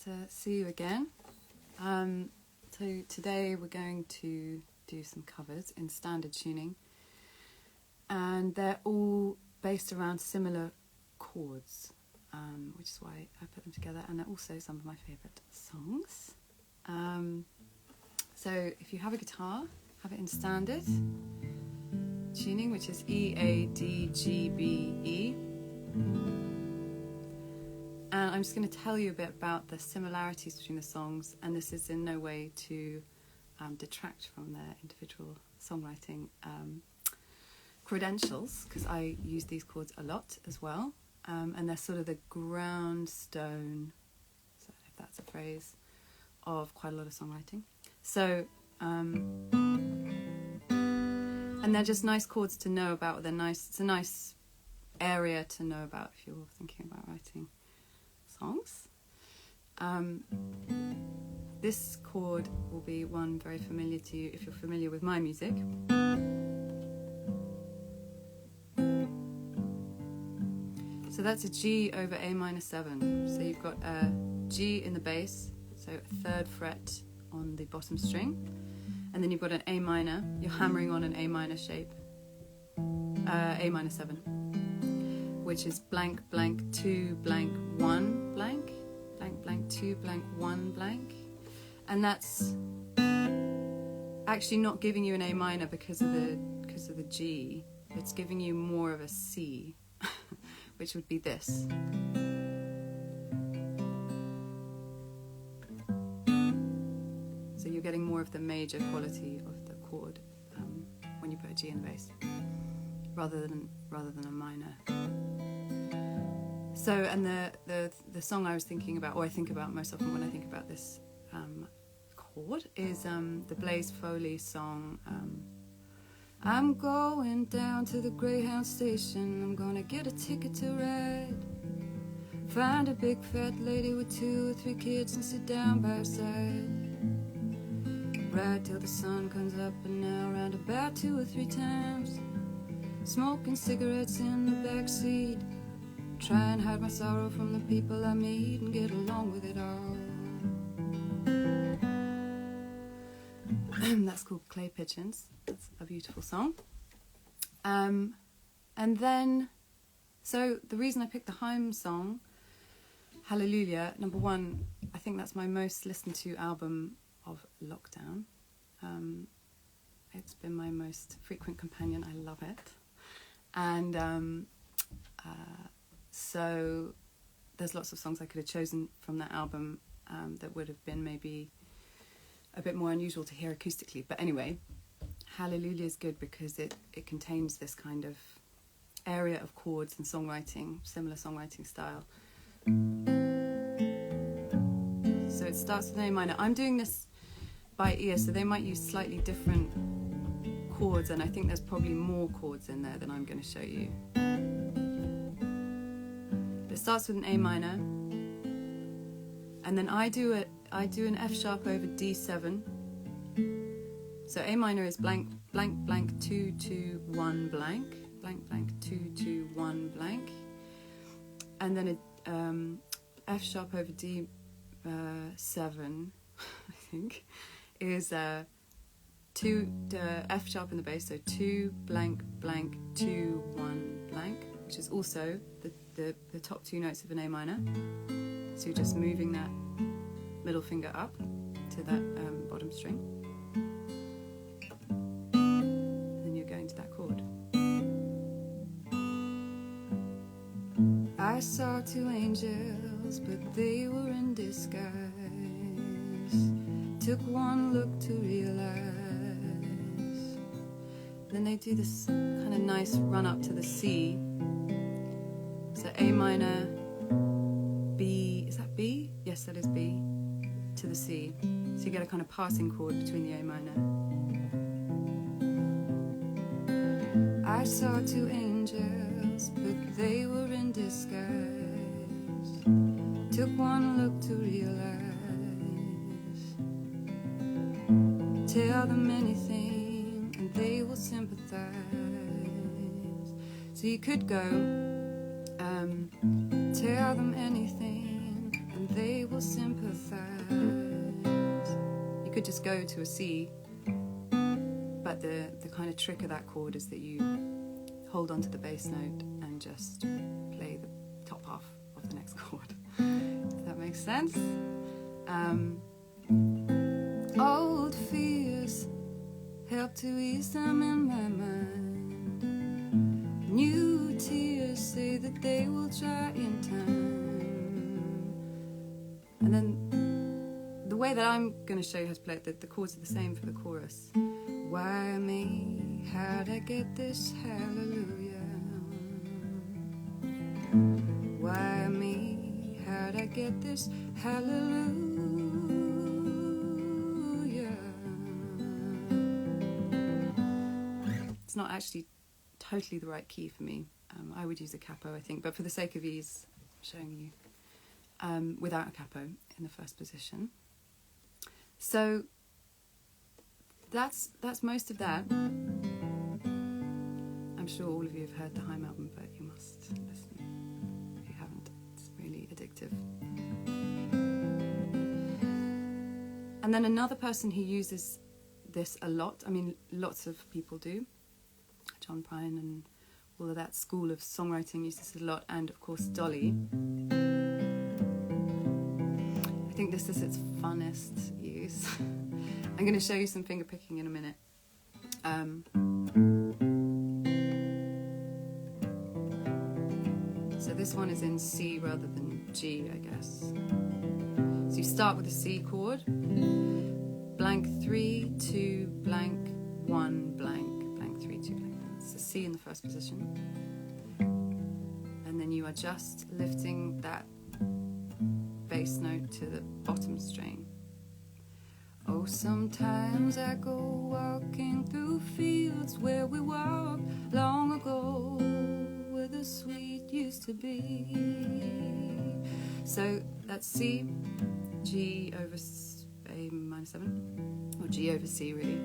to see you again. So today we're going to do some covers in standard tuning, and they're all based around similar chords, which is why I put them together, and they're also some of my favourite songs. So if you have a guitar, have it in standard tuning, which is E, A, D, G, B, E. And I'm just going to tell you a bit about the similarities between the songs, and this is in no way to detract from their individual songwriting credentials, because I use these chords a lot as well, and they're sort of the ground stone, so if that's a phrase, of quite a lot of songwriting. So, and they're just nice chords to know about. They're nice. It's a nice area to know about if you're thinking about writing songs. This chord will be one very familiar to you if you're familiar with my music. So that's a G over A minor 7. So you've got a G in the bass, so a third fret on the bottom string, and then you've got an A minor. You're hammering on an A minor shape, A minor 7, which is blank blank 2 blank 1 blank blank blank 2 blank 1 blank, and that's actually not giving you an A minor because of the G. It's giving you more of a C, which would be this. So you're getting more of the major quality of the chord when you put a G in the bass, rather than a minor. So, and the song I was thinking about, or I think about most often when I think about this chord, is the Blaze Foley song. I'm going down to the Greyhound station. I'm gonna get a ticket to ride. Find a big fat lady with 2 or 3 kids and sit down by her side. Ride till the sun comes up, and now round about 2 or 3 times. Smoking cigarettes in the back seat. Try and hide my sorrow from the people I meet and get along with it all. That's called Clay Pigeons. That's a beautiful song. And then, so the reason I picked the Haim song, Hallelujah, number one, I think that's my most listened to album of lockdown. It's been my most frequent companion. I love it. And so there's lots of songs I could have chosen from that album that would have been maybe a bit more unusual to hear acoustically. But anyway, Hallelujah is good because it contains this kind of area of chords and songwriting, similar songwriting style. So it starts with an A minor. I'm doing this by ear, so they might use slightly different chords, and I think there's probably more chords in there than I'm going to show you. It starts with an A minor, and then I do an F sharp over D7. So A minor is blank blank blank 2 2 1 blank blank blank 2 2 1 blank, and then a F sharp over D7 I think is F sharp in the bass, so 2 blank blank 2 1 blank, which is also the top 2 notes of an A minor. So you're just moving that middle finger up to that bottom string, and then you're going to that chord. I saw 2 angels, but they were in disguise. Took one look to realize. Then they do this kind of nice run up to the C. So A minor, B, is that B? Yes, that is B, to the C. So you get a kind of passing chord between the A minor. I saw 2 angels, but they were in disguise. Took one look to realize. Tell them anything and they will sympathize. So you could go, tell them anything and and they will sympathize. You could just go to a C, but the kind of trick of that chord is that you hold onto the bass note and just play the top half of the next chord. Does that make sense? Old fears help to ease them in my mind. New tears say that they will dry in time. And then the way that I'm going to show you how to play it, the chords are the same for the chorus. Why me? How'd I get this hallelujah? Why me? How'd I get this hallelujah? It's not actually totally the right key for me. I would use a capo, I think, but for the sake of ease, I'm showing you without a capo in the first position. So that's most of that. I'm sure all of you have heard the Haim album, but you must listen if you haven't. It's really addictive. And then another person who uses this a lot, I mean, lots of people do. John Prine and all of that school of songwriting uses this a lot, and of course Dolly. I think this is its funnest use. I'm going to show you some finger picking in a minute. So this one is in C rather than G, I guess. So you start with a C chord, blank 3, 2, blank 1, blank, blank 3, 2, blank. It's a C in the first position. And then you are just lifting that bass note to the bottom string. Oh, sometimes I go walking through fields where we walked long ago, where the sweet used to be. So that's C, G over A minor 7, or G over C really.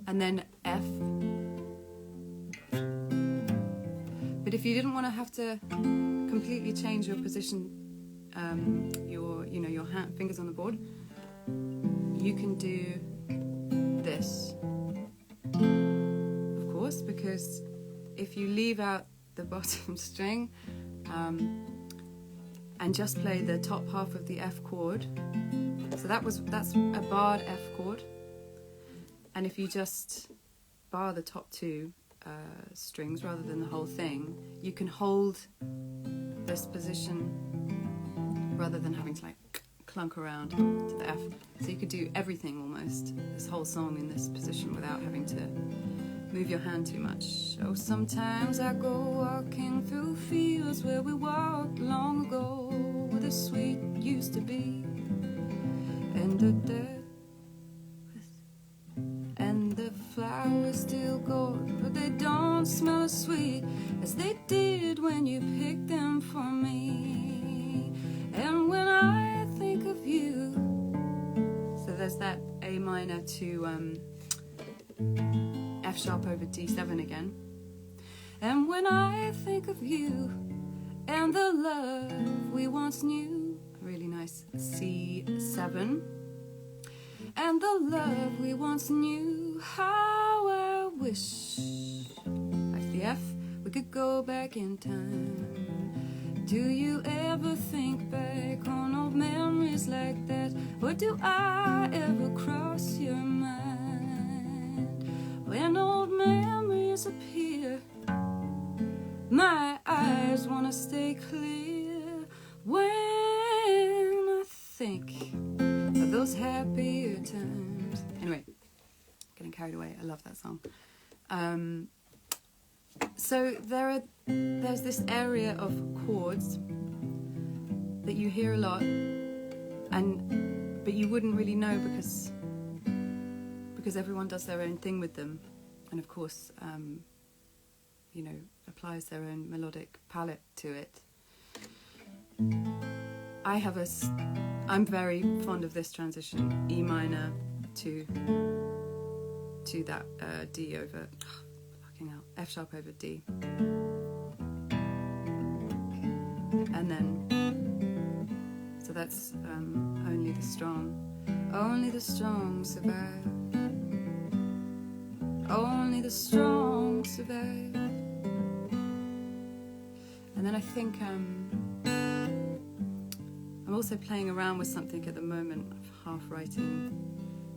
And then F. But if you didn't want to have to completely change your position, your fingers on the board, you can do this, of course, because if you leave out the bottom string and just play the top half of the F chord, so that's a barred F chord, and if you just bar the top two strings rather than the whole thing, you can hold this position rather than having to like clunk around to the F. So you could do everything almost, this whole song in this position without having to move your hand too much. Oh, sometimes I go walking through fields where we walked long ago, where the sweet used to be, and the flowers still go, but they don't smell as sweet as they did when you picked them for me. And when I think of you, so there's that A minor to F sharp over D7 again. And when I think of you and the love we once knew, a really nice C7, and the love we once knew, how I wish, that's the F, we could go back in time. Do you ever think back on old memories like that? Or do I ever cross your mind? When old memories appear, my eyes want to stay clear. When I think of those happier times. Anyway, getting carried away. I love that song. So there's this area of chords that you hear a lot, but you wouldn't really know because everyone does their own thing with them, and of course, applies their own melodic palette to it. I'm very fond of this transition, E minor to that D over, F sharp over D, and then So that's only the strong survive. Only the strong survive. And then I think I'm also playing around with something at the moment, of half writing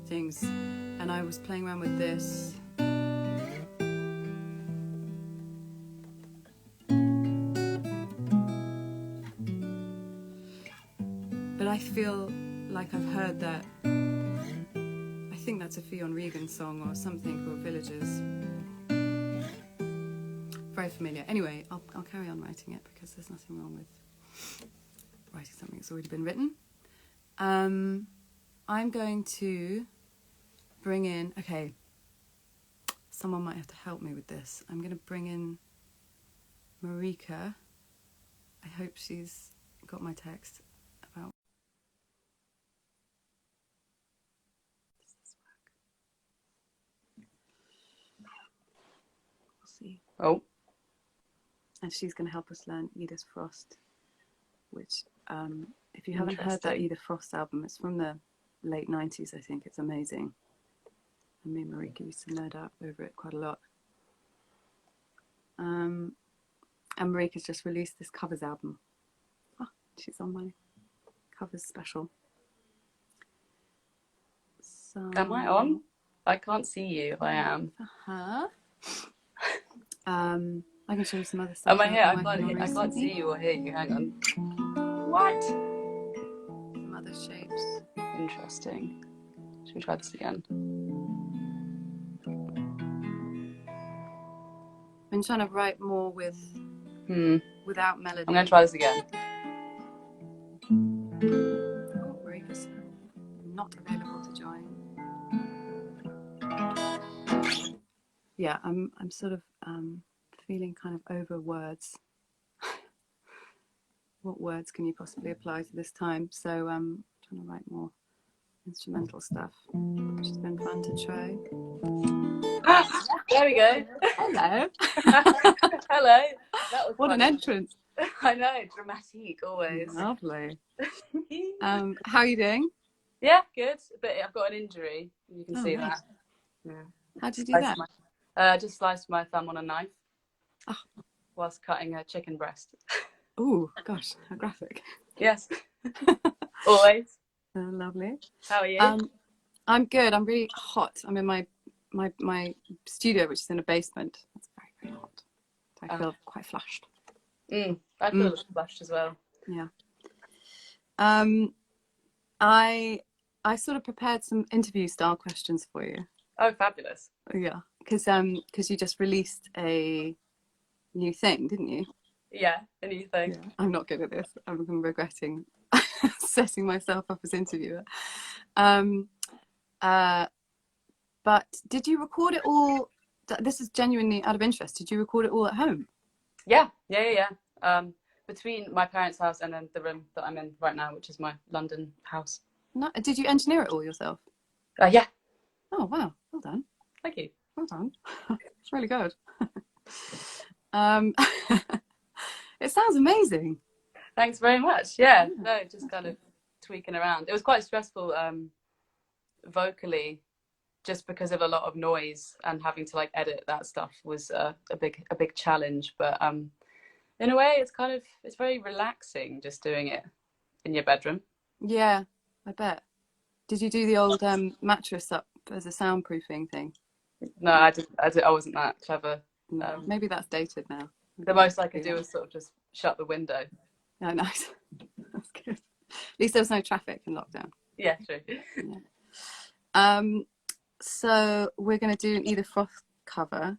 things, and I was playing around with this. But I feel like I've heard that. I think that's a Fionn Regan song or something called Villagers. Very familiar. Anyway, I'll carry on writing it because there's nothing wrong with writing something that's already been written. I'm going to bring in, okay, someone might have to help me with this. I'm going to bring in Marika. I hope she's got my text about. Does this work? We'll see. Oh. And she's going to help us learn Edith Frost, which, if you haven't heard that Edith Frost album, it's from the late 90s, I think. It's amazing. And me and Marika used to nerd out over it quite a lot. And Marika's just released this covers album. Oh, she's on my covers special. So, am I on? I can't see you if I am. I can show you some other stuff. Am I here? I can't see you or hear you. Hang on. What? Some other shapes. Interesting. Should we try this again? I've been trying to write more with without melody. I'm going to try this again. Oh, Marika's not available to join. Yeah, I'm sort of feeling kind of over words. What words can you possibly apply to this time? So I'm trying to write more instrumental stuff, which has been fun to try. There we go. Hello. Hello. That was what fun. an entrance. I know, dramatic always. Lovely. How are you doing? Yeah, good. But I've got an injury. You can see nice. that. Yeah. How did you do that? Just sliced my thumb on a knife whilst cutting a chicken breast. Oh gosh, how graphic. Yes. Always. Lovely. How are you? I'm good. I'm really hot. I'm in my studio, which is in a basement. It's very, very hot. So I feel quite flushed. I feel a little flushed as well. Yeah. I sort of prepared some interview style questions for you. Oh, fabulous. Yeah, because you just released a new thing, didn't you? Yeah, a new thing. Yeah. I'm not good at this. I'm regretting setting myself up as interviewer. But did you record it all? This is genuinely out of interest. Did you record it all at home? Yeah. Between my parents' house and then the room that I'm in right now, which is my London house. No, did you engineer it all yourself? Yeah. Oh wow, well done. Thank you. Well done. It's really good. It sounds amazing. Thanks very much. Yeah. No, just kind of tweaking around. It was quite stressful vocally, just because of a lot of noise, and having to like edit that stuff was a big challenge. But in a way, it's very relaxing just doing it in your bedroom. Yeah, I bet. Did you do the old mattress up as a soundproofing thing? No, I wasn't that clever. Maybe that's dated now. The most I could do was sort of just shut the window. Oh, nice. That's good. At least there was no traffic in lockdown. Yeah, true. Yeah. So we're going to do an Edith Frost cover.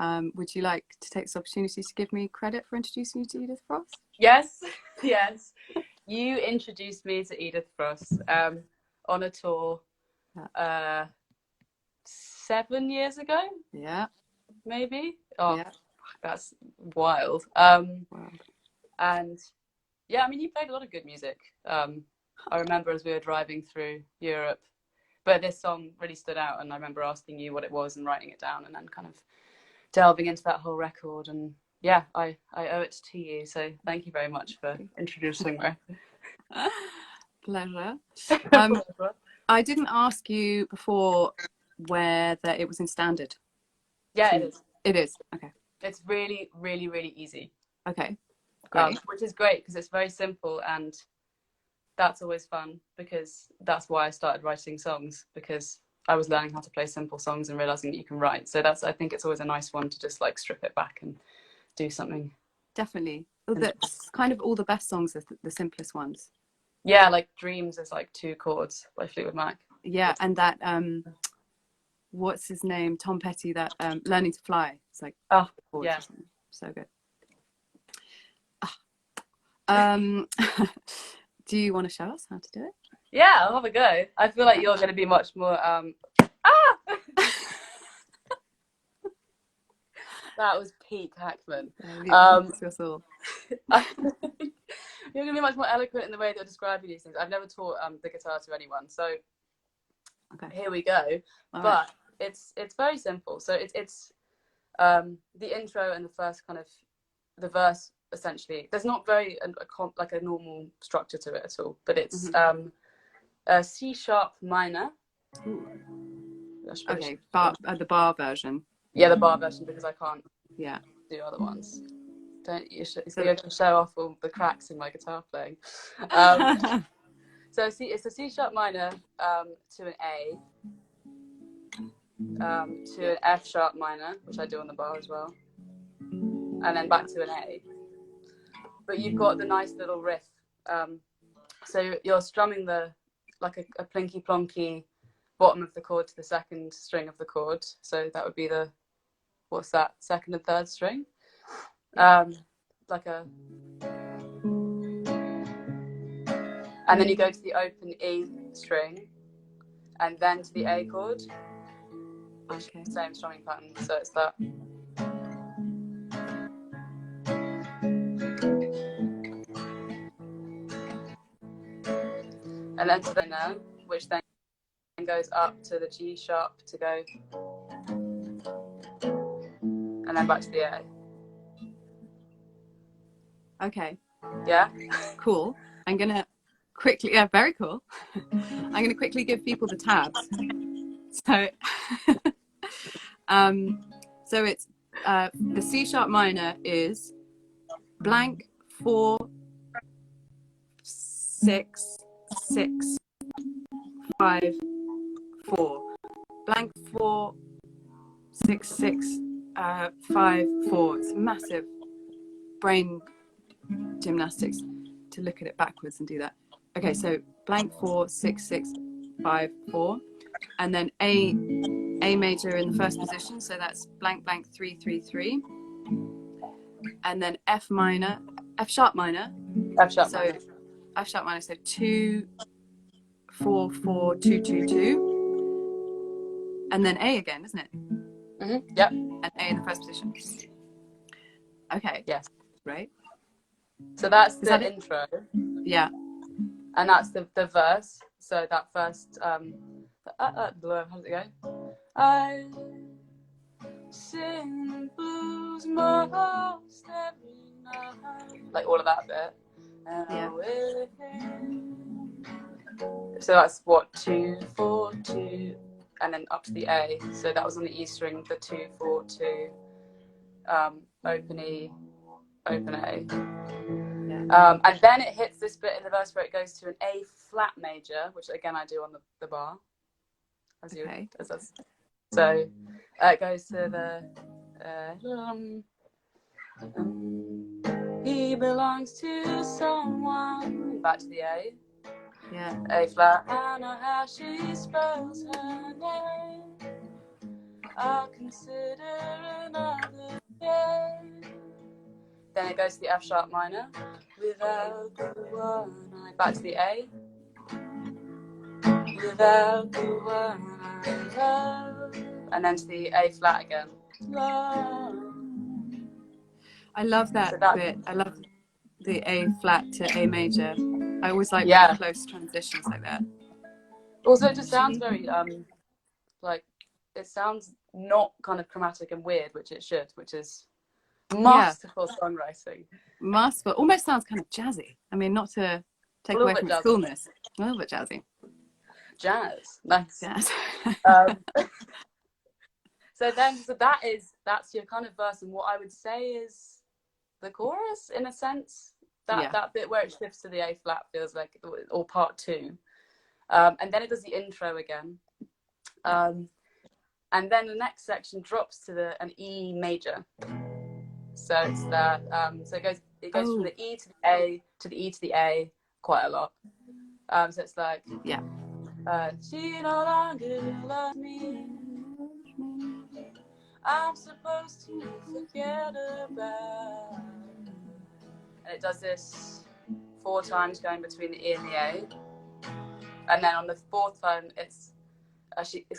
Would you like to take this opportunity to give me credit for introducing you to Edith Frost? Yes. You introduced me to Edith Frost on a tour 7 years ago. Yeah. Maybe. Oh, yeah. That's wild. And yeah, I mean, you played a lot of good music. I remember as we were driving through Europe, but this song really stood out, and I remember asking you what it was and writing it down, and then kind of delving into that whole record. And yeah, I owe it to you, so thank you very much for introducing me. Pleasure. I didn't ask you before whether it was in standard. Yeah, it is. It is. Okay. It's really, really, really easy. Okay. Great. Which is great because it's very simple, and that's always fun, because that's why I started writing songs, because I was learning how to play simple songs and realizing that you can write. So I think it's always a nice one to just like strip it back and do something. Definitely. That's kind of all the best songs are the simplest ones. Yeah, like Dreams is like 2 chords by Fleetwood Mac. Yeah, and that what's his name? Tom Petty, that Learning to Fly. It's like chords. Yeah. So good. Do you want to show us how to do it? Yeah, I'll have a go. I feel like you're going to be much more that was peak Hackman. You're going to be much more eloquent in the way that you're describing these things. I've never taught the guitar to anyone, so here we go. All but right. It's very simple. So it's the intro and the first kind of the verse. Essentially, there's not very like a normal structure to it at all, but it's a C sharp minor. Okay, the bar version. Yeah, the bar version, because I can't do other ones. Don't you should show off all the cracks in my guitar playing. So it's a C sharp minor to an A, to an F sharp minor, which I do on the bar as well, and then back to an A. But you've got the nice little riff. So you're strumming like a plinky plonky bottom of the chord to the second string of the chord. So that would be what's that, second and third string? Like a, and then you go to the open E string, and then to the A chord. Okay. Same strumming pattern. So it's that. And then to the minor, which then goes up to the G sharp to go, and then back to the A. Okay. Yeah. Cool. I'm gonna quickly. Yeah, very cool. I'm gonna quickly give people the tabs. So, so it's the C sharp minor is blank 4 6 6 5 4 blank 4 6 6 5 4. It's massive brain gymnastics to look at it backwards and do that. Okay, so blank 4 6 6 5 4, and then A major in the first position, so that's blank blank 3 3 3, and then F sharp minor, so F sharp minor, so 2 4 4 2 2 2, and then A again, isn't it? Mm-hmm. Yep. And A in the first position. Okay. Yes. Right. So that's the intro. Yeah. And that's the verse. So that first how does it go? I sing the blues most every night. Like all of that bit. Yeah. So that's what, 2 4 2, and then up to the A. So that was on the E string, the 2 4 2, open E, open A. Yeah. And then it hits this bit in the verse where it goes to an A flat major, which again I do on the bar. So it goes to the he belongs to someone, back to the A. Yeah. A flat. I know how she spells her name. I'll consider another day. Then it goes to the F sharp minor. Without the one I, back to the A. Without the one I love. And then to the A flat again. Love. I love that bit. I love the A flat to A major. I always like close transitions like that. Also, it just sounds very like, it sounds not kind of chromatic and weird, which it should, which is masterful songwriting. Masterful. Almost sounds kind of jazzy. I mean, not to take away from its coolness. A little bit jazzy. Jazz, nice. Jazz. So that's your kind of verse, and what I would say is the chorus, in a sense. That bit where it shifts to the A flat feels like, or part 2, and then it does the intro again, and then the next section drops to an E major. So it's that. So it goes from the E to the A to the E to the A quite a lot. So it's like, she no longer loves me. I'm supposed to forget about. And it does this 4 times, going between the E and the A. And then on the 4th time, it's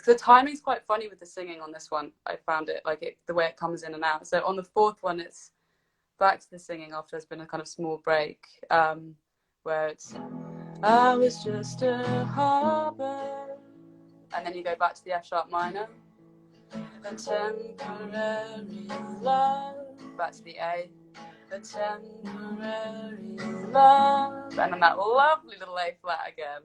the timing's quite funny with the singing on this one. I found it, like, the way it comes in and out. So on the 4th one, it's back to the singing after there's been a kind of small break, where it's, I was just a harbor. And then you go back to the F sharp minor. A temporary love. Back to the A. A temporary love. And then that lovely little A flat again.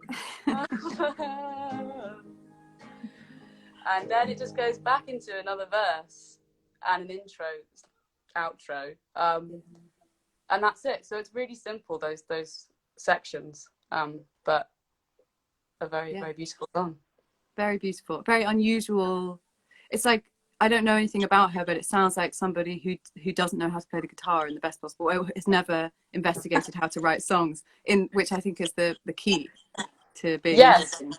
And then it just goes back into another verse and an intro, outro, and that's it. So it's really simple, those sections, but a very very beautiful song. Very beautiful, very unusual. It's like, I don't know anything about her, but it sounds like somebody who doesn't know how to play the guitar in the best possible way, has never investigated how to write songs, in which I think is the key to being interesting.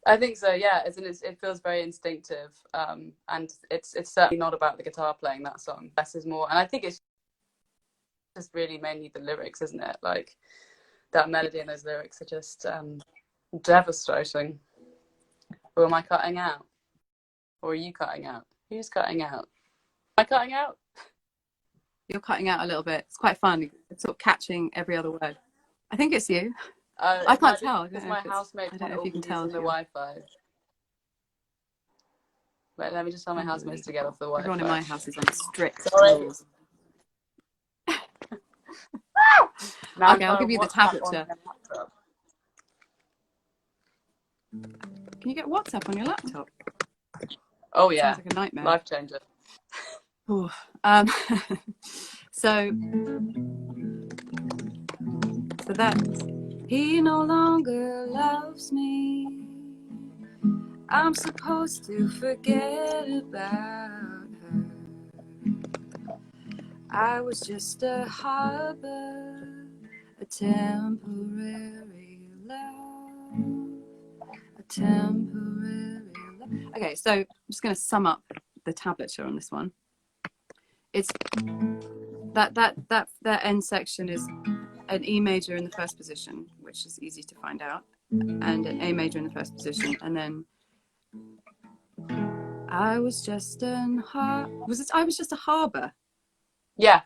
I think so, yeah. It feels very instinctive, and it's certainly not about the guitar playing, that song. Less is more, and I think it's just really mainly the lyrics, isn't it? Like, that melody and those lyrics are just devastating. Or am I cutting out? Or are you cutting out? Who's cutting out? Am I cutting out? You're cutting out a little bit. It's quite fun. It's sort of catching every other word. I think it's you. I can't tell. It's my housemate. I don't know if you can tell. The Wi-Fi. Wait, let me just tell my housemates to get off the Wi-Fi. Everyone in my house is on strict rules. Okay, I'll give you the tablet. Can you get WhatsApp on your laptop? Oh yeah. Sounds like a nightmare. Life changer. So that he no longer loves me. I'm supposed to forget about her. I was just a harbor, a temporary love, a temporary love. Okay, so I'm just going to sum up the tablature on this one. It's that end section is an E major in the first position, which is easy to find out, and an A major in the first position, and then I was just a harbor. Yeah.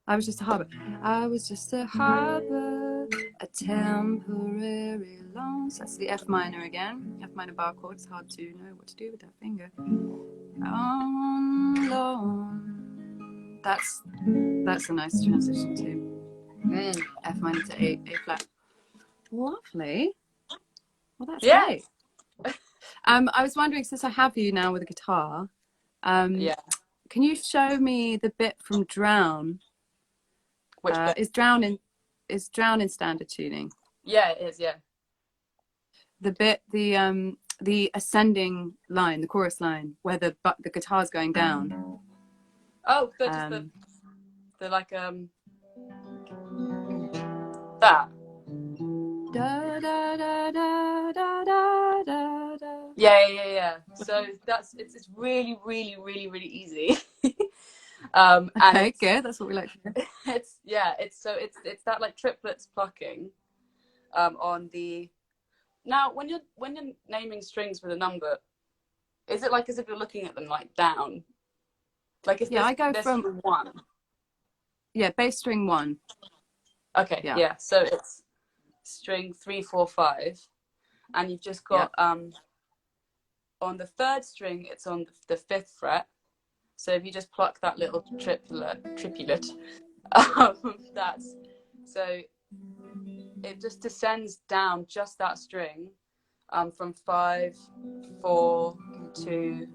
I was just a harbor. I was just a harbor, a temporary loan. So that's the F minor again. F minor bar chord. It's hard to know what to do with that finger. On loan. That's a nice transition too. F minor to A flat. Lovely. Well, that's great. I was wondering, since I have you now with a guitar, can you show me the bit from Drown? Which bit? Is Drown in standard tuning? Yeah, it is. Yeah. The bit, the ascending line, the chorus line, where the guitar's going down. Oh, the like that. Da, da, da, da, da, da, da, da. Yeah. So it's really easy. Okay, good. That's what we like to hear. It's that like triplets plucking on the. Now when you're naming strings with a number, is it like as if you're looking at them like down? Like if I go from 1. Yeah, bass string 1. Okay. Yeah. So it's string 3, 4, 5, and you've just got on the 3rd string, it's on the 5th fret. So if you just pluck that little triplet, that's so it just descends down just that string, from 5, 4, 2,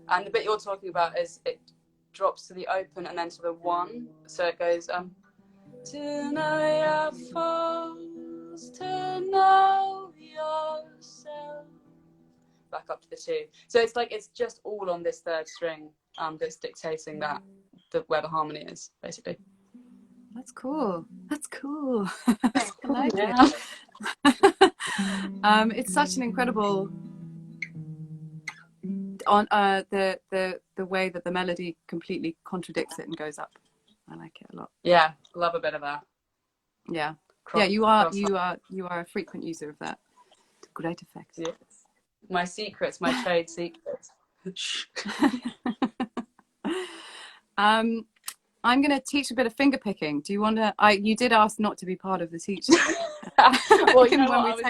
and the bit you're talking about is it drops to the open and then to the 1, so it goes to know your faults, to know yourself, back up to the 2. So it's like it's just all on this 3rd string, that's dictating that where the harmony is, basically. That's cool. That's cool. I like it. It's such an incredible on the way that the melody completely contradicts it and goes up. I like it a lot. Yeah, love a bit of that. Yeah, you are a frequent user of that. Great effect. Yes. My secrets, my trade secrets. I'm going to teach a bit of finger picking. Do you want to? You did ask not to be part of the teaching. Well, you know what?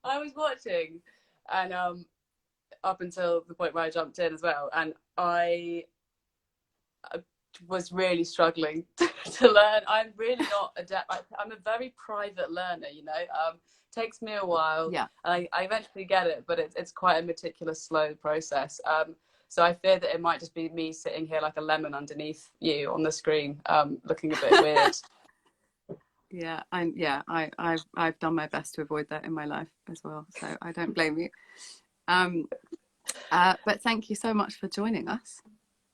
I was watching, and up until the point where I jumped in as well, and I was really struggling to learn. I'm really not adept. I'm a very private learner, you know. Takes me a while. Yeah. And I eventually get it, but it's quite a meticulous, slow process. So I fear that it might just be me sitting here like a lemon underneath you on the screen, looking a bit weird. Yeah, I've done my best to avoid that in my life as well, so I don't blame you. But thank you so much for joining us.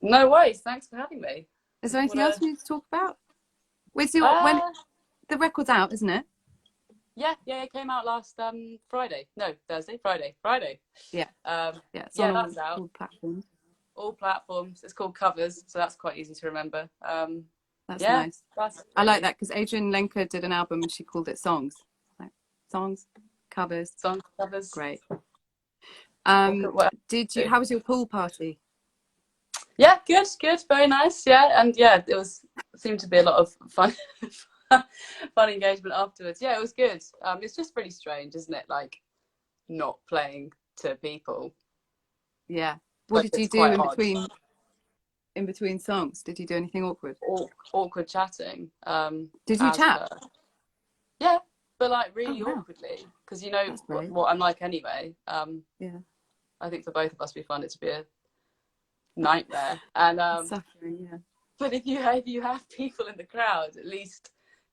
No worries. Thanks for having me. Is there anything else we need to talk about? When the record's out, isn't it? Yeah, it came out last Friday. No, Thursday, Friday. Yeah. It's on that's out. All platforms. All platforms. It's called Covers, so that's quite easy to remember. That's nice. I like that because Adrian Lenker did an album and she called it Songs. Like, songs, covers. Songs, covers. Great. How was your pool party? Yeah, good, very nice. Yeah, and yeah, seemed to be a lot of fun engagement afterwards. Yeah, it was good. It's just really strange, isn't it? Like not playing to people. Yeah. What did you do in between songs? Did you do anything awkward? Awkward chatting. Did you chat? Yeah, but like really awkwardly, because you know what I'm like anyway. Yeah. I think for both of us, we found it to be a nightmare. And suffering, yeah. But if you have people in the crowd, at least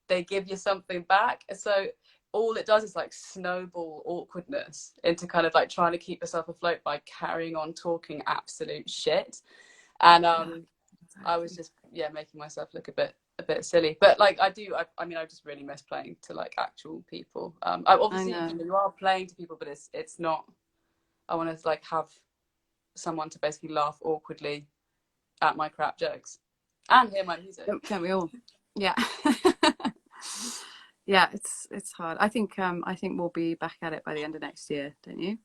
they give you something back. So all it does is like snowball awkwardness into kind of like trying to keep yourself afloat by carrying on talking absolute shit. And I was just making myself look a bit silly. But like I just really miss playing to like actual people. Obviously you are playing to people, but it's not. I want to like have someone to basically laugh awkwardly at my crap jokes and hear my music. Don't we all? Yeah. Yeah, it's hard. I think we'll be back at it by the end of next year, don't you?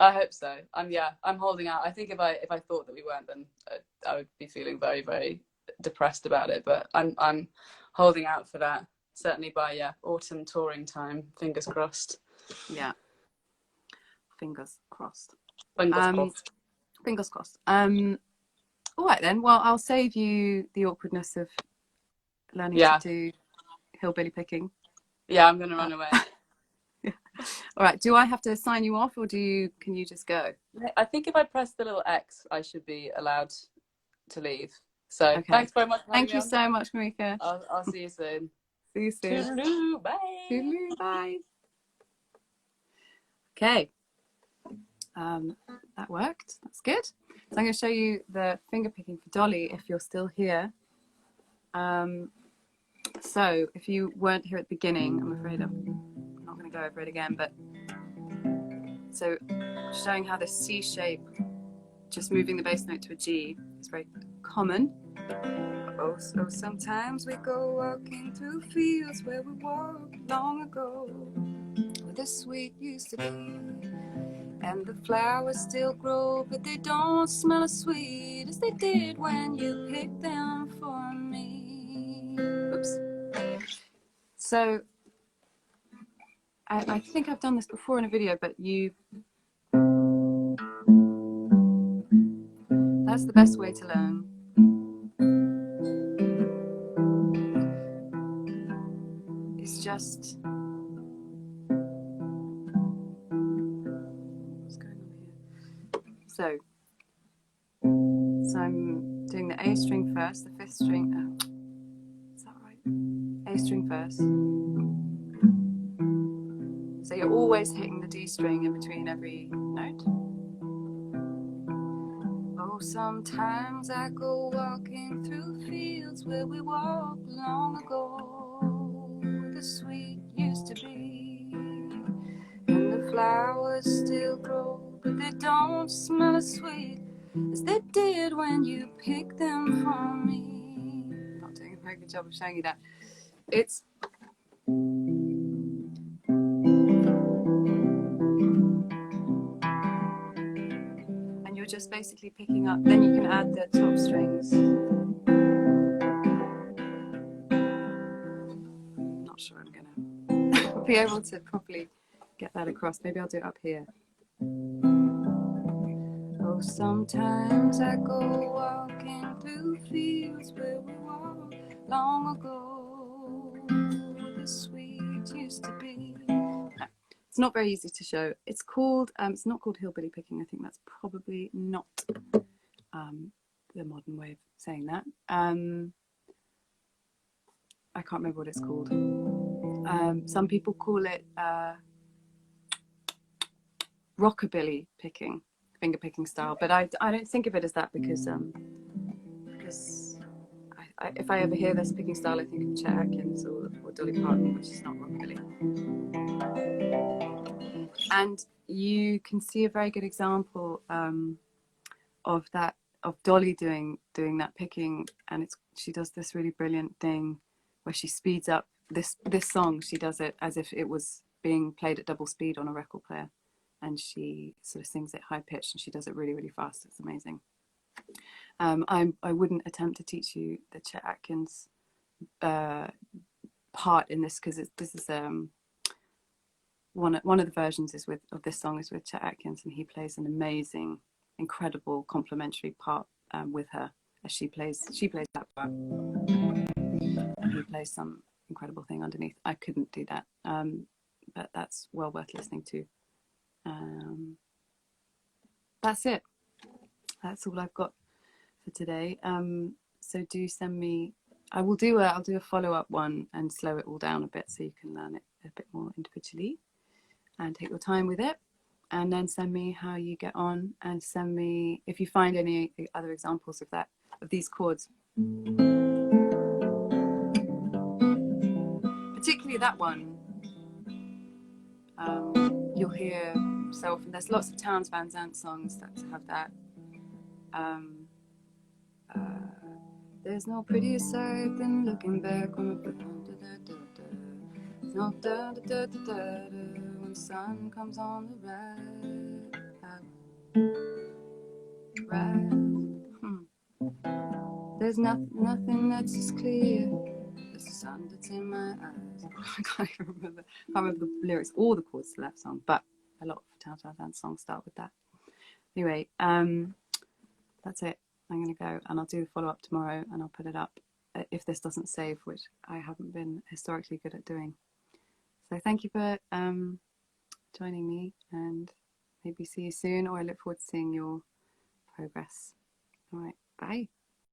I hope so. I'm holding out. I think if I thought that we weren't, then I would be feeling very, very depressed about it. But I'm holding out for that. Certainly by autumn touring time. Fingers crossed. Yeah. Fingers crossed. Fingers crossed. All right then. Well, I'll save you the awkwardness of learning to do hillbilly picking. Yeah, I'm gonna run away. All right. Do I have to sign you off, or can you just go? I think if I press the little X, I should be allowed to leave. So thanks very much. Thank you so much, Marika. I'll see you soon. See you soon. Toodaloo, bye. Toodaloo, bye. Okay. That worked. That's good. So I'm going to show you the finger picking for Dolly if you're still here. So if you weren't here at the beginning, I'm afraid I'm not going to go over it again, but so showing how the C shape, just moving the bass note to a G, is very common. Oh, so sometimes we go walking through fields where we walked long ago, where the sweet used to be. And the flowers still grow, but they don't smell as sweet as they did when you picked them for me. Oops. So, I think I've done this before in a video, but that's the best way to learn. is just, what's going on here? So I'm doing the A string first, the 5th string, is that right? A string first. So you're always hitting the D string in between every note. Oh, sometimes I go walking through fields where we walked long ago. The sweet used to be, and the flowers still grow, but they don't smell as sweet as they did when you picked them for me. Not doing a very good job of showing you that. It's and you're just basically picking up, then you can add the top strings. I'm not sure I'm gonna be able to properly get that across. Maybe I'll do it up here. Oh, sometimes I go walking through fields where we walked long ago. The sweet used to be. No, it's not very easy to show. It's called, it's not called hillbilly picking. I think that's probably not the modern way of saying that. I can't remember what it's called. Some people call it rockabilly picking, finger picking style, but I don't think of it as that because if I ever hear this picking style, I think of Chet Atkins or Dolly Parton, which is not rockabilly. And you can see a very good example of that, of Dolly doing that picking, and she does this really brilliant thing where she speeds up this song. She does it as if it was being played at double speed on a record player, and she sort of sings it high pitched, and she does it really, really fast. It's amazing. I wouldn't attempt to teach you the Chet Atkins part in this because this is one of the versions of this song is with Chet Atkins, and he plays an amazing, incredible complementary part with her as she plays that part, and he plays some incredible thing underneath. I couldn't do that, but that's well worth listening to. That's it. That's all I've got for today. So do send me. I'll do a follow-up one and slow it all down a bit so you can learn it a bit more individually and take your time with it, and then send me how you get on, and send me if you find any other examples of these chords, particularly that one. You'll hear so often. There's lots of Townes Van Zandt songs that have that. There's no prettier sight than looking back on the There's no when the sun comes on the rise. There's nothing that's as clear as the sun that's in my eyes. I can't even remember. I can't remember the lyrics or the chords to that song, but a lot of Townes Van Zandt songs start with that. Anyway, that's it. I'm going to go and I'll do the follow-up tomorrow and I'll put it up if this doesn't save, which I haven't been historically good at doing. So thank you for joining me, and maybe see you soon, or I look forward to seeing your progress. All right, bye.